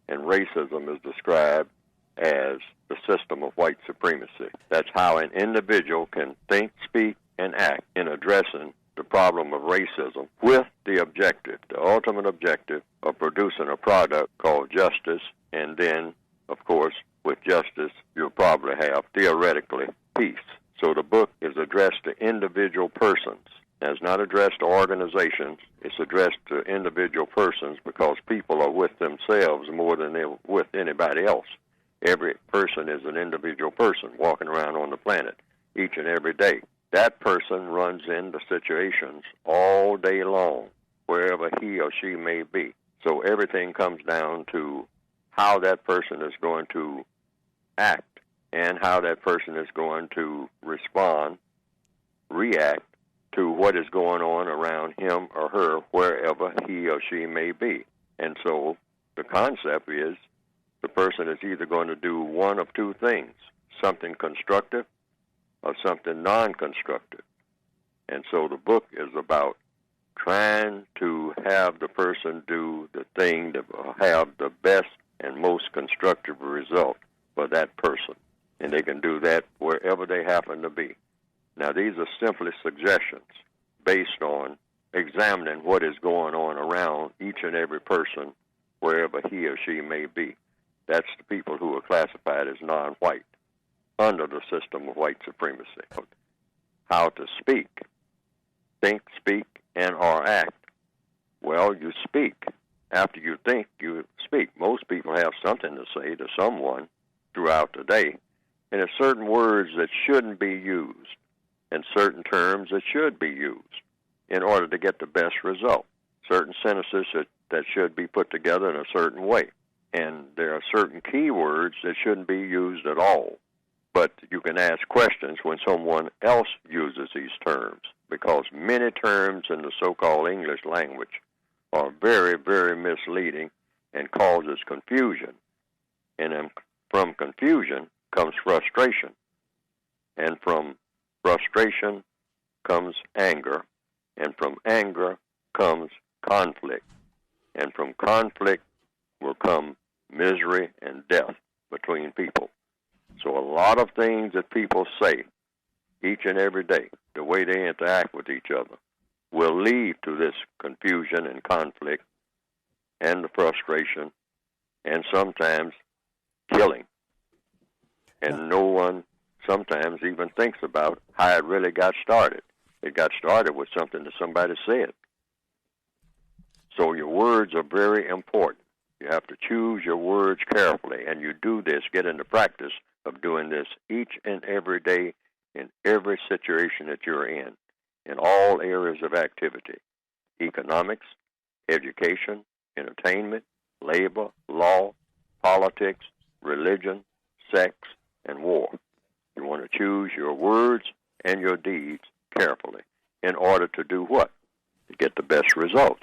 and racism is described as the system of white supremacy. That's how an individual can think, speak, and act in addressing the problem of racism with the objective, the ultimate objective of producing a product called justice, and then, of course, with justice, you'll probably have, theoretically, peace. So the book is addressed to individual persons. It's not addressed to organizations. It's addressed to individual persons because people are with themselves more than they're with anybody else. Every person is an individual person walking around on the planet each and every day. That person runs into situations all day long, wherever he or she may be. So everything comes down to how that person is going to act and how that person is going to respond, react to what is going on around him or her, wherever he or she may be. And so the concept is the person is either going to do one of two things, something constructive or something non-constructive. And so the book is about trying to have the person do the thing that will have the best and most constructive result for that person. And they can do that wherever they happen to be. Now, these are simply suggestions based on examining what is going on around each and every person wherever he or she may be. That's the people who are classified as non-white under the system of white supremacy. How to speak, think, speak, and or act. Well, you speak. After you think, you speak. Most people have something to say to someone throughout the day, and there's certain words that shouldn't be used and certain terms that should be used in order to get the best result. Certain sentences that should be put together in a certain way. And there are certain key words that shouldn't be used at all. But you can ask questions when someone else uses these terms, because many terms in the so-called English language are very, very misleading and causes confusion. And then from confusion comes frustration. And from frustration comes anger. And from anger comes conflict. And from conflict will come misery and death between people. So a lot of things that people say each and every day, the way they interact with each other, will lead to this confusion and conflict and the frustration and sometimes killing. And no one sometimes even thinks about how it really got started. It got started with something that somebody said. So your words are very important. You have to choose your words carefully, and you do this, get into practice of doing this each and every day in every situation that you're in all areas of activity: economics, education, entertainment, labor, law, politics, religion, sex, and war. You want to choose your words and your deeds carefully in order to do what? To get the best results.